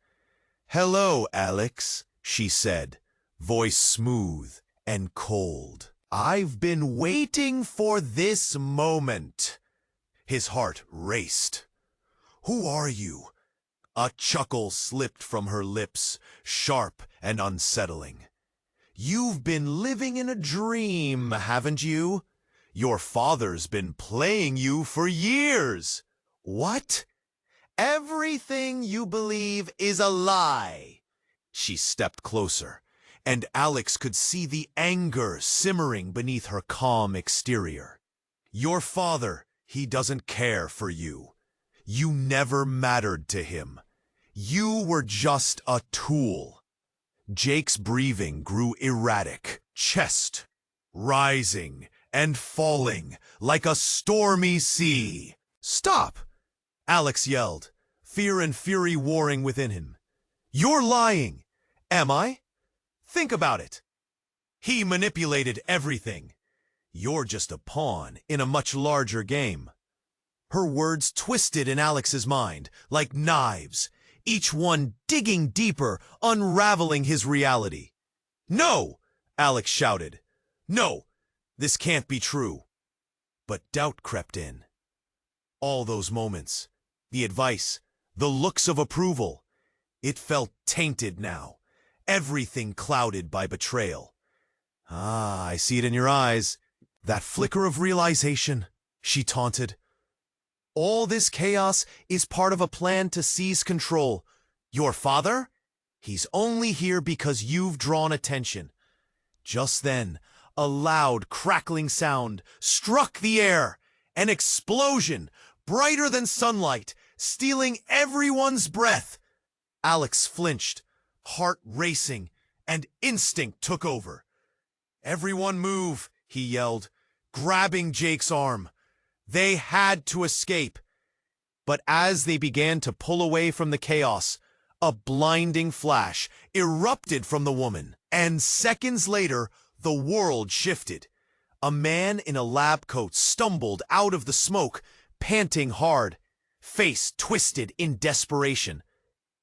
"Hello, Alex," she said, voice smooth and cold. "I've been waiting for this moment." His heart raced. "Who are you?" A chuckle slipped from her lips, sharp and unsettling. "You've been living in a dream, haven't you? Your father's been playing you for years." "What? Everything you believe is a lie." She stepped closer, and Alex could see the anger simmering beneath her calm exterior. "Your father, he doesn't care for you. You never mattered to him. You were just a tool." Jake's breathing grew erratic, chest rising and falling like a stormy sea. "Stop!" Alex yelled, fear and fury warring within him. "You're lying." "Am I? Think about it. He manipulated everything. You're just a pawn in a much larger game." Her words twisted in Alex's mind like knives, each one digging deeper, unraveling his reality. "No!" Alex shouted. "No, this can't be true." But doubt crept in. All those moments, the advice, the looks of approval, it felt tainted now, everything clouded by betrayal. "Ah, I see it in your eyes. That flicker of realization," she taunted. "All this chaos is part of a plan to seize control. Your father? He's only here because you've drawn attention." Just then, a loud, crackling sound struck the air. An explosion, brighter than sunlight, stealing everyone's breath. Alex flinched, heart racing, and instinct took over. "Everyone move," he yelled, grabbing Jake's arm. They had to escape. But as they began to pull away from the chaos, a blinding flash erupted from the woman, and seconds later, the world shifted. A man in a lab coat stumbled out of the smoke, panting hard, face twisted in desperation.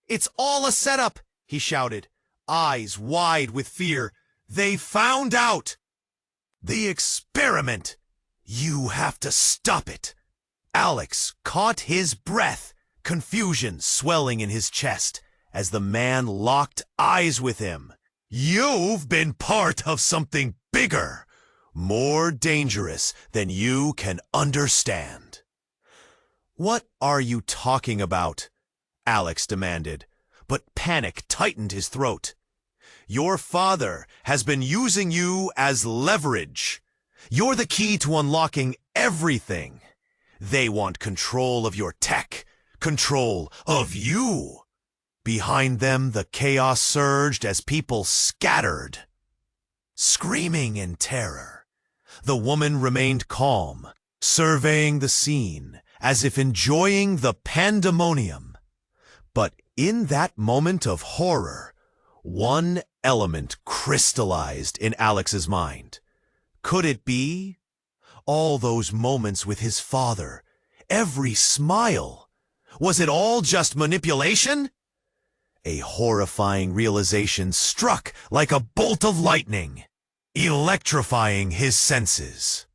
"It's all a setup," he shouted, eyes wide with fear. "They found out! The experiment! You have to stop it." Alex caught his breath, confusion swelling in his chest as the man locked eyes with him. "You've been part of something bigger, more dangerous than you can understand." "What are you talking about?" Alex demanded, but panic tightened his throat. "Your father has been using you as leverage. You're the key to unlocking everything. They want control of your tech, control of you." Behind them, the chaos surged as people scattered, screaming in terror. The woman remained calm, surveying the scene as if enjoying the pandemonium. But in that moment of horror, one element crystallized in Alex's mind. Could it be? All those moments with his father, every smile, was it all just manipulation? A horrifying realization struck like a bolt of lightning, electrifying his senses.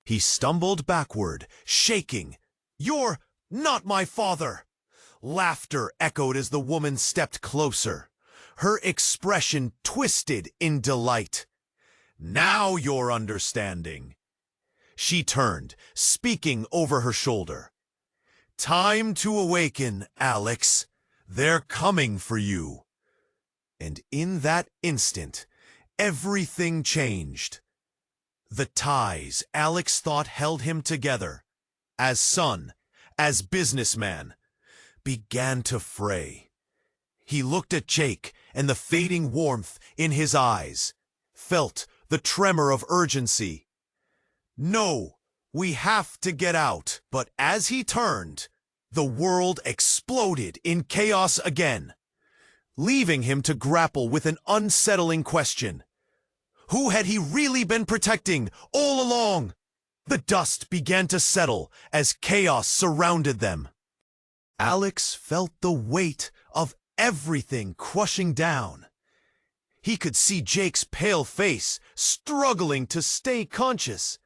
He stumbled backward, shaking. "You're not my father!" Laughter echoed as the woman stepped closer, her expression twisted in delight. "Now you're understanding." She turned, speaking over her shoulder. "Time to awaken, Alex. They're coming for you." And in that instant, everything changed. The ties Alex thought held him together, as son, as businessman, began to fray. He looked at Jake, and the fading warmth in his eyes, felt the tremor of urgency. "No, we have to get out." But as he turned, the world exploded in chaos again, leaving him to grapple with an unsettling question. Who had he really been protecting all along? The dust began to settle as chaos surrounded them. Alex felt the weight of everything crushing down. He could see Jake's pale face, struggling to stay conscious.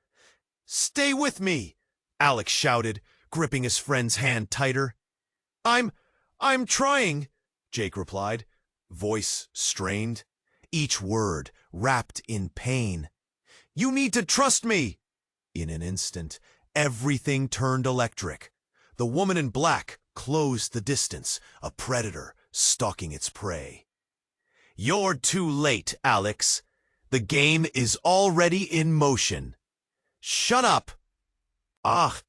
"Stay with me," Alex shouted, gripping his friend's hand tighter. I'm trying," Jake replied, voice strained, each word wrapped in pain. "You need to trust me." In an instant, everything turned electric. The woman in black closed the distance, a predator stalking its prey. "You're too late, Alex. The game is already in motion." "Shut up." "Ah."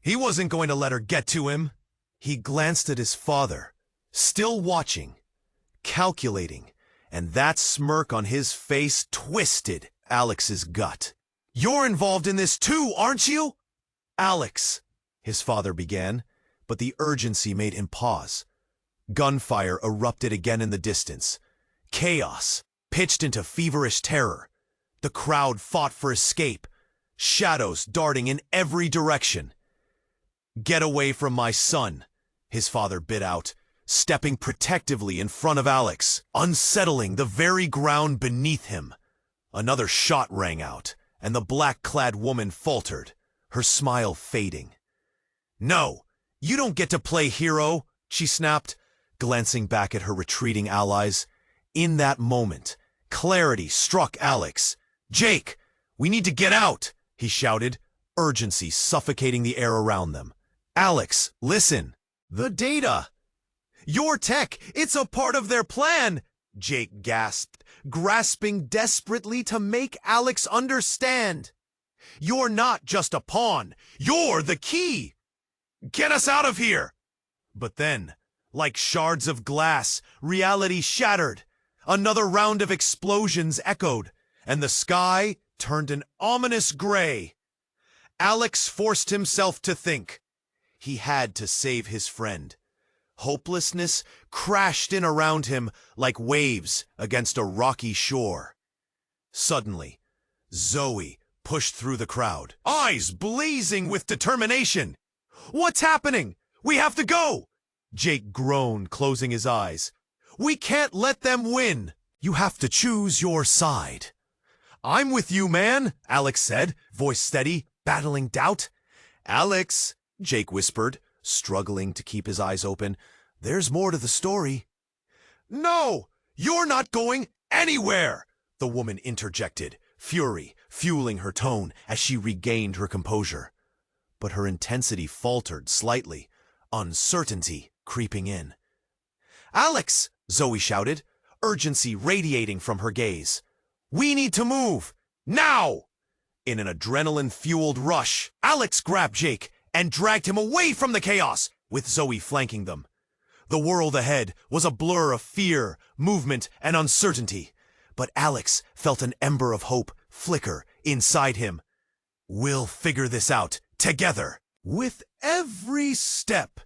He wasn't going to let her get to him. He glanced at his father, still watching, calculating, and that smirk on his face twisted Alex's gut. "You're involved in this too, aren't you?" "Alex," his father began, but the urgency made him pause. Gunfire erupted again in the distance. Chaos pitched into feverish terror. The crowd fought for escape, shadows darting in every direction. "Get away from my son," his father bit out, stepping protectively in front of Alex, unsettling the very ground beneath him. Another shot rang out, and the black-clad woman faltered, her smile fading. "No, you don't get to play hero," she snapped, glancing back at her retreating allies. In that moment, clarity struck Alex. "Jake, we need to get out," he shouted, urgency suffocating the air around them. "Alex, listen. The data. Your tech, it's a part of their plan," Jake gasped, grasping desperately to make Alex understand. "You're not just a pawn. You're the key. Get us out of here." But then, like shards of glass, reality shattered. Another round of explosions echoed, and the sky turned an ominous gray. Alex forced himself to think. He had to save his friend. Hopelessness crashed in around him like waves against a rocky shore. Suddenly, Zoe pushed through the crowd, eyes blazing with determination. "What's happening? We have to go!" Jake groaned, closing his eyes. "We can't let them win. You have to choose your side." "I'm with you, man," Alex said, voice steady, battling doubt. "Alex," Jake whispered, struggling to keep his eyes open, "there's more to the story." "No, you're not going anywhere," the woman interjected, fury fueling her tone as she regained her composure. But her intensity faltered slightly, uncertainty creeping in. "Alex," Zoe shouted, urgency radiating from her gaze. "We need to move, now!" In an adrenaline-fueled rush, Alex grabbed Jake and dragged him away from the chaos, with Zoe flanking them. The world ahead was a blur of fear, movement, and uncertainty. But Alex felt an ember of hope flicker inside him. We'll figure this out together. With every step,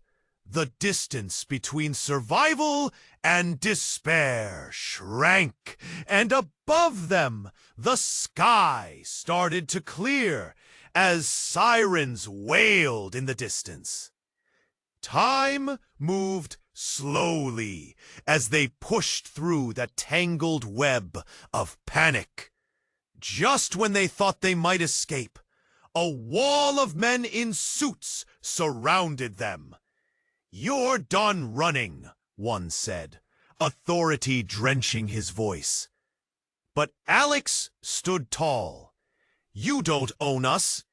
the distance between survival and despair shrank, and above them, the sky started to clear as sirens wailed in the distance. Time moved slowly as they pushed through the tangled web of panic. Just when they thought they might escape, a wall of men in suits surrounded them. "You're done running," one said, authority drenching his voice. But Alex stood tall. "You don't own us."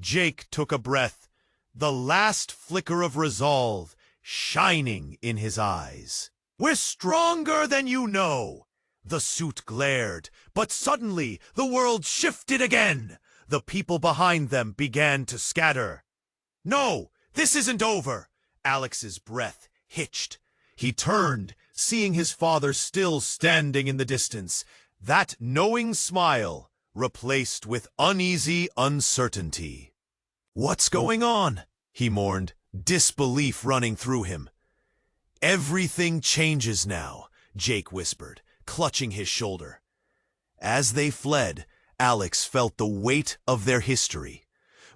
Jake took a breath, the last flicker of resolve shining in his eyes. "We're stronger than you know." The suit glared, but suddenly the world shifted again. The people behind them began to scatter. "No, this isn't over." Alex's breath hitched. He turned, seeing his father still standing in the distance, that knowing smile replaced with uneasy uncertainty. "What's going on?" he mourned, disbelief running through him. "Everything changes now," Jake whispered, clutching his shoulder. As they fled, Alex felt the weight of their history,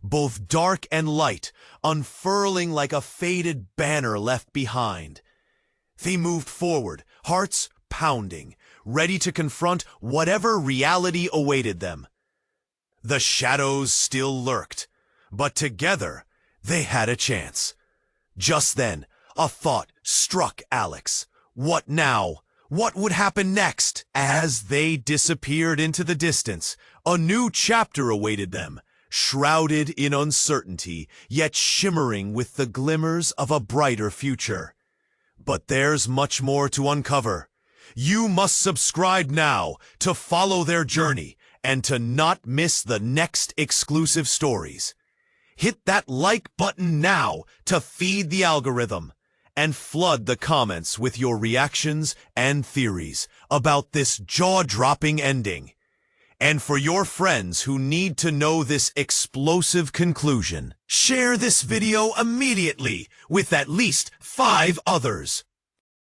both dark and light, unfurling like a faded banner left behind. They moved forward, hearts pounding, ready to confront whatever reality awaited them. The shadows still lurked, but together they had a chance. Just then, a thought struck Alex. What now? What would happen next? As they disappeared into the distance, a new chapter awaited them, shrouded in uncertainty, yet shimmering with the glimmers of a brighter future. But there's much more to uncover. You must subscribe now to follow their journey and to not miss the next exclusive stories. Hit that like button now to feed the algorithm, and flood the comments with your reactions and theories about this jaw-dropping ending. And for your friends who need to know this explosive conclusion, share this video immediately with at least 5 others.